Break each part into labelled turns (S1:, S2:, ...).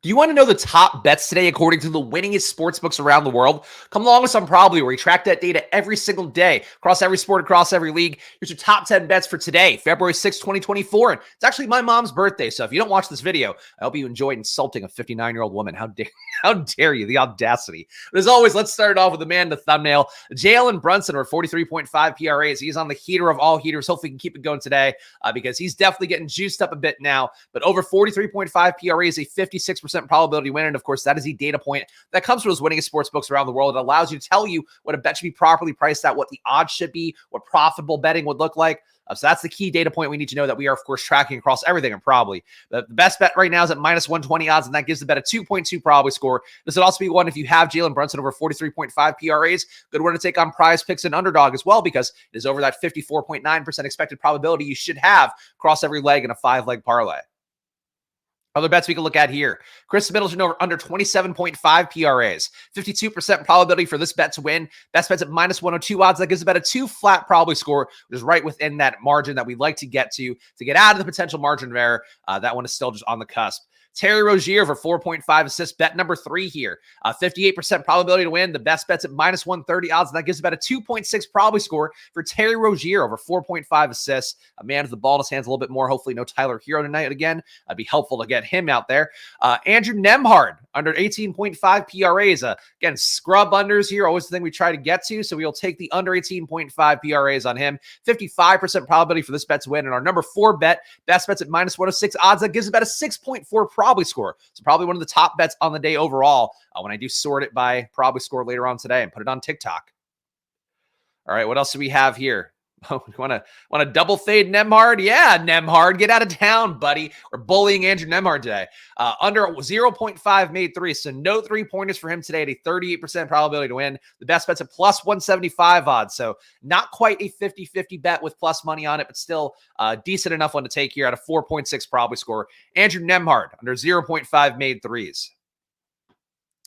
S1: Do you want to know the top bets today according to the winningest sportsbooks around the world? Come along with some Probably, where we track that data every single day across every sport, across every league. Here's your top 10 bets for today, February 6, 2024. And it's actually my mom's birthday, so if you don't watch this video, I hope you enjoyed insulting a 59-year-old woman. How dare you? The audacity. But as always, let's start it off with the man in the thumbnail, Jalen Brunson, over 43.5 PRAs. He's on the heater of all heaters. Hopefully, we can keep it going today because he's definitely getting juiced up a bit now. But over 43.5 PRAs, a 56% probability win. And of course, that is the data point that comes from those winningest sportsbooks around the world. It allows you to tell you what a bet should be properly priced at, what the odds should be, what profitable betting would look like. So that's the key data point we need to know that we are, of course, tracking across everything. And probably the best bet right now is at minus 120 odds, and that gives the bet a 2.2 probably score. This would also be one if you have Jalen Brunson over 43.5 PRAs. Good one to take on Prize Picks and Underdog as well, because it is over that 54.9% expected probability you should have across every leg in a 5-leg parlay. Other bets we can look at here. Chris Middleton over under 27.5 PRAs. 52% probability for this bet to win. Best bet's at minus 102 odds. That gives about a 2 flat probably score, which is right within that margin that we'd like to get get out of the potential margin of error. That one is still just on the cusp. Terry Rozier for 4.5 assists, bet number 3 here. 58% probability to win. The best bet's at minus 130 odds, and that gives about a 2.6 probably score for Terry Rozier over 4.5 assists. A man with the ball in his hands a little bit more. Hopefully no Tyler Hero tonight again. It'd be helpful to get him out there. Andrew Nembhard under 18.5 PRAs. Again, scrub unders here, always the thing we try to get to, so we'll take the under 18.5 PRAs on him. 55% probability for this bet to win. And our number 4 bet, best bet's at minus 106 odds. That gives about a 6.4 probably score. So probably one of the top bets on the day overall when I do sort it by probably score later on today and put it on TikTok. All right, what else do we have here? Oh, you want to double fade Nembhard? Yeah, Nembhard, get out of town, buddy. We're bullying Andrew Nembhard today. Under 0.5 made 3, so no 3-pointers for him today at a 38% probability to win. The best bet's at plus 175 odds, so not quite a 50-50 bet with plus money on it, but still decent enough one to take here at a 4.6 probably score. Andrew Nembhard under 0.5 made 3s.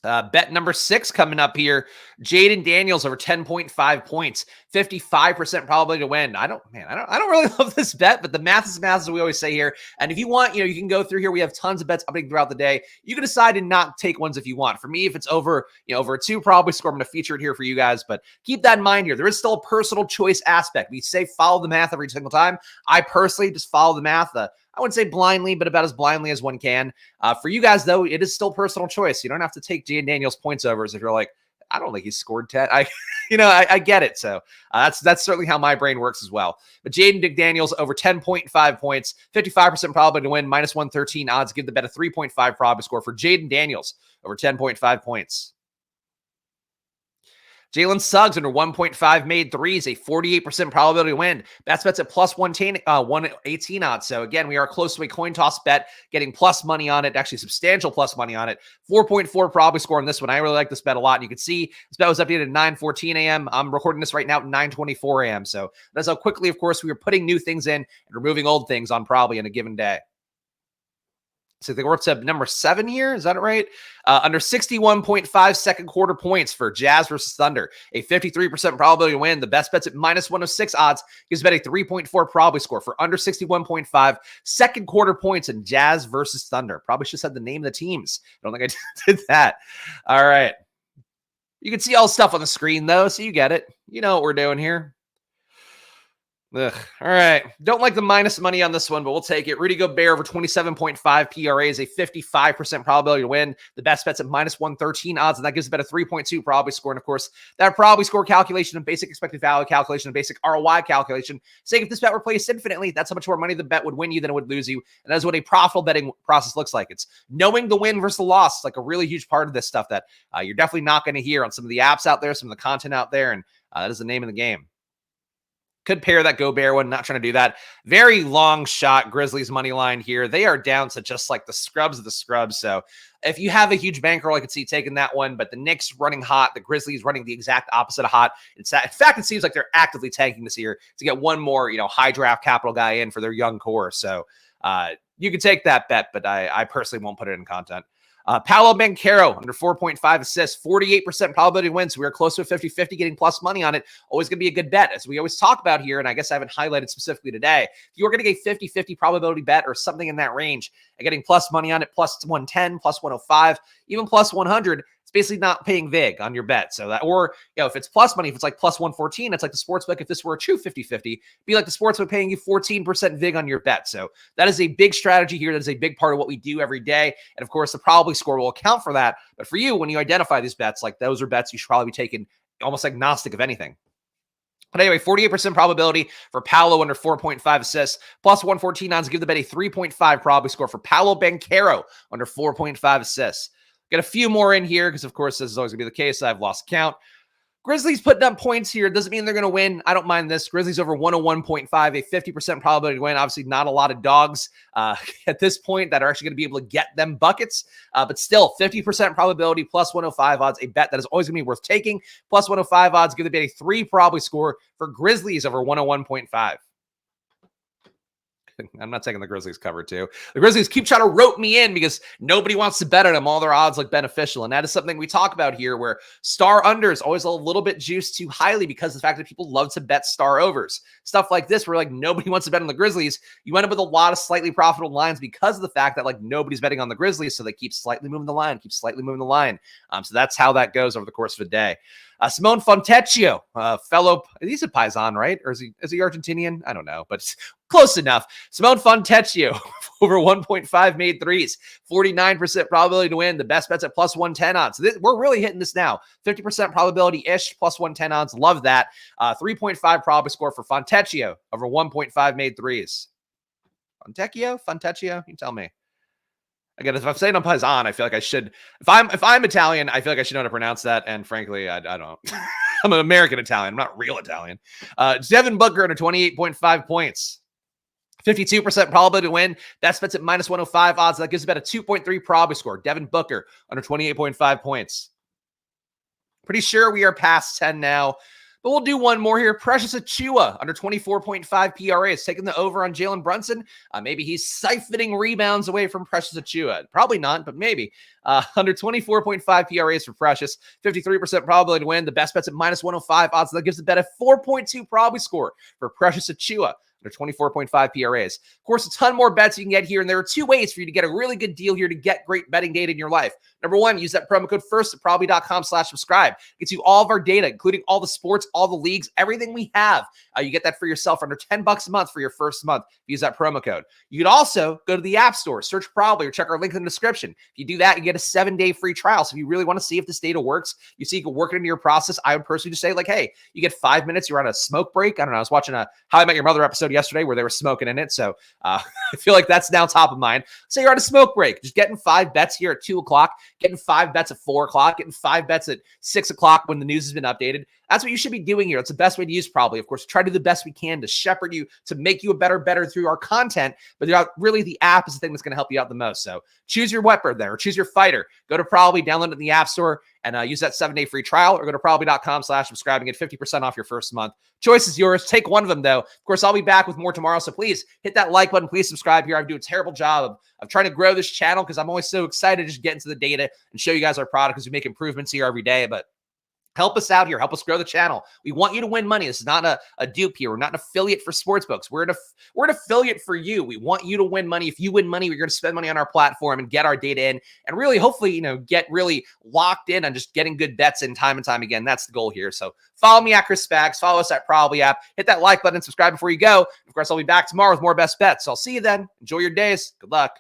S1: Bet number 6 coming up here. Jaden Daniels over 10.5 points, 55% probability to win. I don't really love this bet, but the math is math, as we always say here. And if you want, you can go through here. We have tons of bets updating throughout the day. You can decide to not take ones if you want. For me, if it's over a 2 probably score, I'm going to feature it here for you guys. But keep that in mind here. There is still a personal choice aspect. We say follow the math every single time. I personally just follow the math. I wouldn't say blindly, but about as blindly as one can. For you guys, though, it is still personal choice. You don't have to take Jaden Daniels points overs if you're like, I don't think he's scored 10. I get it. So that's certainly how my brain works as well. But Jaden Daniels over 10.5 points, 55% probability to win, minus 113 odds. Give the bet a 3.5 probability score for Jaden Daniels over 10.5 points. Jalen Suggs under 1.5 made 3s, a 48% probability to win. Best bet's at plus 118 odds. So again, we are close to a coin toss bet, getting plus money on it, actually substantial plus money on it. 4.4 probably score on this one. I really like this bet a lot. And you can see this bet was updated at 9:14 a.m. I'm recording this right now at 9:24 a.m. So that's how quickly, of course, we were putting new things in and removing old things on probably in a given day. So I think we're up to number 7 here. Is that right? Under 61.5 second quarter points for Jazz versus Thunder. A 53% probability to win. The best bet's at minus 106 odds. Gives bet a 3.4 probability score for under 61.5 second quarter points in Jazz versus Thunder. Probably should have said the name of the teams. I don't think I did that. All right. You can see all the stuff on the screen, though, so you get it. You know what we're doing here. Ugh. All right. Don't like the minus money on this one, but we'll take it. Rudy Gobert over 27.5 PRAs, a 55% probability to win. The best bet's at minus 113 odds, and that gives a bet a 3.2 probability score. And of course, that probability score calculation and basic expected value calculation and basic ROI calculation, saying if this bet were placed infinitely, that's how much more money the bet would win you than it would lose you. And that's what a profitable betting process looks like. It's knowing the win versus the loss. It's like a really huge part of this stuff that you're definitely not going to hear on some of the apps out there, some of the content out there, and that is the name of the game. Could pair that Gobert one, not trying to do that. Very long shot, Grizzlies money line here. They are down to just like the scrubs of the scrubs. So if you have a huge bankroll, I could see taking that one. But the Knicks running hot, the Grizzlies running the exact opposite of hot. In fact, it seems like they're actively tanking this year to get one more, high draft capital guy in for their young core. So you can take that bet, but I personally won't put it in content. Paolo Banchero under 4.5 assists, 48% probability to win. So we are close to a 50-50, getting plus money on it. Always going to be a good bet, as we always talk about here. And I guess I haven't highlighted specifically today. If you're going to get 50-50 probability bet or something in that range and getting plus money on it, plus 110, plus 105, even plus 100, it's basically not paying vig on your bet. So that, or, if it's plus money, if it's like plus 114, it's like the sportsbook. If this were a true 50-50, be like the sportsbook paying you 14% vig on your bet. So that is a big strategy here. That is a big part of what we do every day. And of course, the probability score will account for that. But for you, when you identify these bets, like those are bets you should probably be taking almost agnostic of anything. But anyway, 48% probability for Paolo under 4.5 assists, plus 114 odds give the bet a 3.5 probability score for Paolo Banchero under 4.5 assists. Get a few more in here because, of course, this is always going to be the case. I've lost count. Grizzlies putting up points here. Doesn't mean they're going to win. I don't mind this. Grizzlies over 101.5, a 50% probability to win. Obviously, not a lot of dogs at this point that are actually going to be able to get them buckets. But still, 50% probability, plus 105 odds, a bet that is always going to be worth taking. Plus 105 odds, give the bet a 3 probability score for Grizzlies over 101.5. I'm not taking the Grizzlies cover too. The Grizzlies keep trying to rope me in because nobody wants to bet on them. All their odds look beneficial. And that is something we talk about here where star under is always a little bit juiced too highly because of the fact that people love to bet star overs. Stuff like this where like nobody wants to bet on the Grizzlies. You end up with a lot of slightly profitable lines because of the fact that like nobody's betting on the Grizzlies. So they keep slightly moving the line, So that's how that goes over the course of a day. Simone Fontecchio, fellow, he's a Paisan, right? Or is he Argentinian? I don't know, but close enough. Simone Fontecchio over 1.5 made threes, 49% probability to win. The best bet's at plus 110 odds. So we're really hitting this now. 50% probability-ish, plus 110 odds. Love that. 3.5 probability score for Fontecchio over 1.5 made threes. Fontecchio? You tell me. Again, if I'm saying I'm Paisan, I feel like I should. If I'm Italian, I feel like I should know how to pronounce that. And frankly, I don't. I'm an American Italian. I'm not real Italian. Devin Booker under 28.5 points. 52% probability to win. Best bet's at minus 105 odds. That gives about a 2.3 probability score. Devin Booker under 28.5 points. Pretty sure we are past 10 now. But we'll do one more here. Precious Achiuwa under 24.5 PRA. It's taking the over on Jalen Brunson. Maybe he's siphoning rebounds away from Precious Achiuwa. Probably not, but maybe. Under 24.5 PRAs for Precious. 53% probability to win. The best bet's at minus 105 odds. That gives the bet a 4.2 probability score for Precious Achiuwa. Under 24.5 PRAs. Of course, a ton more bets you can get here, and there are 2 ways for you to get a really good deal here to get great betting data in your life. Number 1, use that promo code FIRST at probably.com/subscribe. Gets you all of our data, including all the sports, all the leagues, everything we have. You get that for yourself for under $10 a month for your first month. Use that promo code. You can also go to the App Store, search Probably, or check our link in the description. If you do that, you get a 7-day free trial. So if you really want to see if this data works, you see you can work it into your process. I would personally just say, like, hey, you get 5 minutes. You're on a smoke break. I don't know. I was watching a How I Met Your Mother episode yesterday where they were smoking in it. So I feel like that's now top of mind. So you're on a smoke break, just getting 5 bets here at 2 o'clock, getting 5 bets at 4 o'clock, getting 5 bets at 6 o'clock when the news has been updated. That's what you should be doing here. It's the best way to use Probably. Of course, try to do the best we can to shepherd you, to make you a better through our content. But really, the app is the thing that's going to help you out the most. So choose your weapon there, or choose your fighter. Go to Probably, download it in the App Store, and use that 7-day free trial, or go to probably.com/subscribe and get 50% off your first month. Choice is yours. Take one of them, though. Of course, I'll be back with more tomorrow. So please hit that like button. Please subscribe here. I do a terrible job of trying to grow this channel because I'm always so excited to just get into the data and show you guys our product because we make improvements here every day. But help us out here. Help us grow the channel. We want you to win money. This is not a dupe here. We're not an affiliate for Sportsbooks. We're an affiliate for you. We want you to win money. If you win money, we're going to spend money on our platform and get our data in and really, hopefully, get really locked in on just getting good bets in time and time again. That's the goal here. So follow me at Chris Spags. Follow us at Probably app. Hit that like button and subscribe before you go. Of course, I'll be back tomorrow with more best bets. So I'll see you then. Enjoy your days. Good luck.